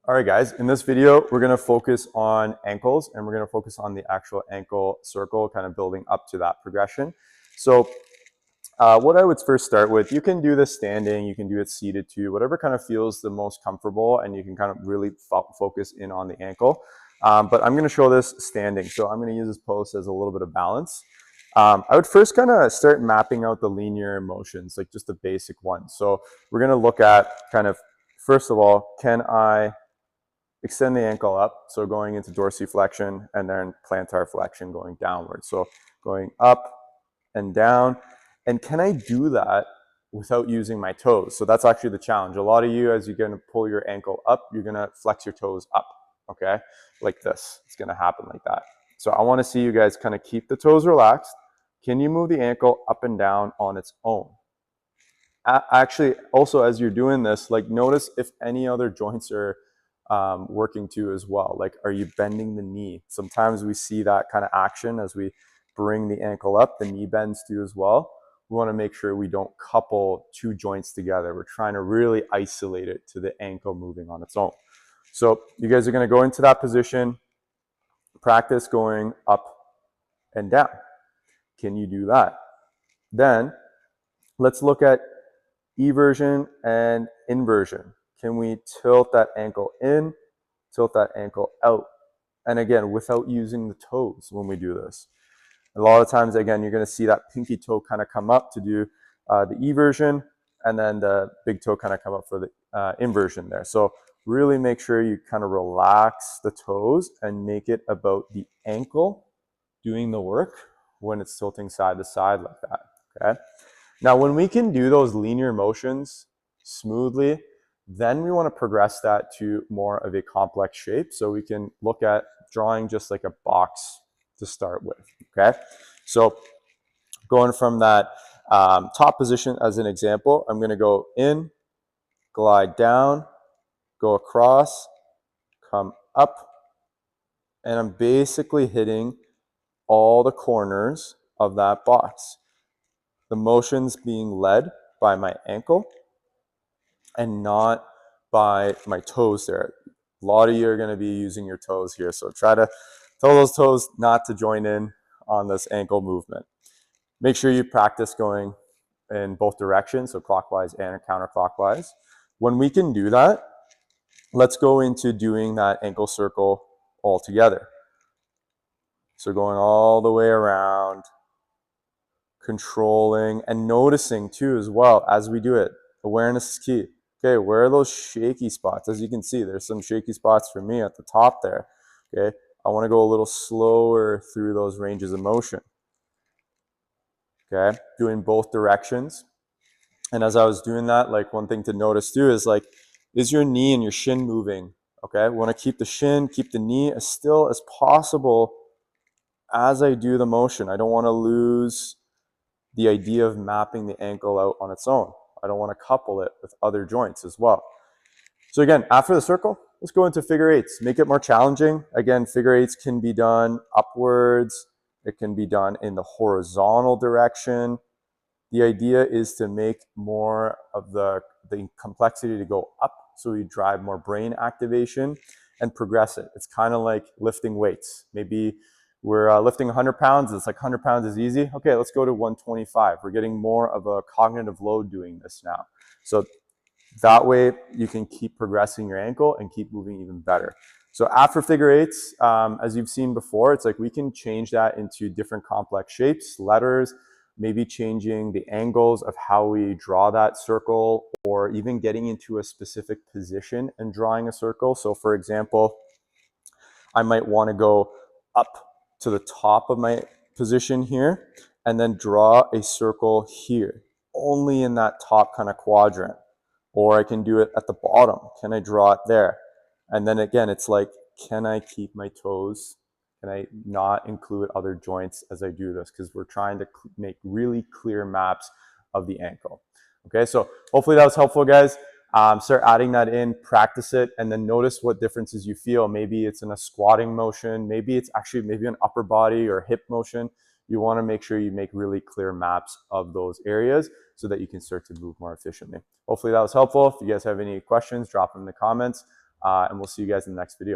All right, guys, in this video, we're gonna focus on ankles and we're gonna focus on the actual ankle circle, kind of building up to that progression. So what I would first start with, you can do this standing, you can do it seated too, whatever kind of feels the most comfortable, and you can kind of really focus in on the ankle. But I'm gonna show this standing. So I'm gonna use this pose as a little bit of balance. I would first kind of start mapping out the linear motions, like just the basic ones. So we're gonna look at kind of, first of all, can I extend the ankle up, so going into dorsiflexion, and then plantar flexion going downward. So going up and down. And can I do that without using my toes? So that's actually the challenge. A lot of you, as you're gonna pull your ankle up, you're gonna flex your toes up, okay? Like this, it's gonna happen like that. So I wanna see you guys kind of keep the toes relaxed. Can you move the ankle up and down on its own? Actually, also as you're doing this, like notice if any other joints are working too as well. Like, are you bending the knee? Sometimes we see that kind of action as we bring the ankle up, the knee bends too as well. We want to make sure we don't couple two joints together. We're trying to really isolate it to the ankle moving on its own. So you guys are going to go into that position, practice going up and down. Can you do that? Then let's look at eversion and inversion. Can we tilt that ankle in, tilt that ankle out? And again, without using the toes when we do this. A lot of times, again, you're gonna see that pinky toe kind of come up to do the eversion, and then the big toe kind of come up for the inversion there. So really make sure you kind of relax the toes and make it about the ankle doing the work when it's tilting side to side like that, okay? Now, when we can do those linear motions smoothly, then we want to progress that to more of a complex shape. So we can look at drawing just like a box to start with, okay? So going from that top position as an example, I'm going to go in, glide down, go across, come up, and I'm basically hitting all the corners of that box. The motion's being led by my ankle and not by my toes there. A lot of you are going to be using your toes here, so try to tell those toes not to join in on this ankle movement. Make sure you practice going in both directions, so clockwise and counterclockwise. When we can do that, let's go into doing that ankle circle all together. So going all the way around, controlling and noticing too as well as we do it. Awareness is key. Okay, where are those shaky spots? As you can see, there's some shaky spots for me at the top there. Okay, I want to go a little slower through those ranges of motion. Okay, doing both directions. And as I was doing that, like one thing to notice too is like, is your knee and your shin moving? Okay, we want to keep the shin, keep the knee as still as possible as I do the motion. I don't want to lose the idea of mapping the ankle out on its own. I don't want to couple it with other joints as well. So again, after the circle, let's go into figure eights. Make it more challenging. Again, figure eights can be done upwards. It can be done in the horizontal direction. The idea is to make more of the complexity to go up, so we drive more brain activation and progress it. It's kind of like lifting weights. Maybe we're lifting 100 pounds. It's like 100 pounds is easy. Okay, let's go to 125. We're getting more of a cognitive load doing this now. So that way you can keep progressing your ankle and keep moving even better. So after figure eights, as you've seen before, it's like we can change that into different complex shapes, letters, maybe changing the angles of how we draw that circle, or even getting into a specific position and drawing a circle. So for example, I might want to go up to the top of my position here and then draw a circle here, only in that top kind of quadrant. Or I can do it at the bottom. Can I draw it there? And then again, it's like, can I keep my toes? Can I not include other joints as I do this? Because we're trying to make really clear maps of the ankle. Okay, so hopefully that was helpful, guys. Start adding that in, practice it, and then notice what differences you feel. Maybe it's in a squatting motion. Maybe it's actually maybe an upper body or hip motion. You want to make sure you make really clear maps of those areas so that you can start to move more efficiently. Hopefully that was helpful. If you guys have any questions, drop them in the comments. and we'll see you guys in the next video.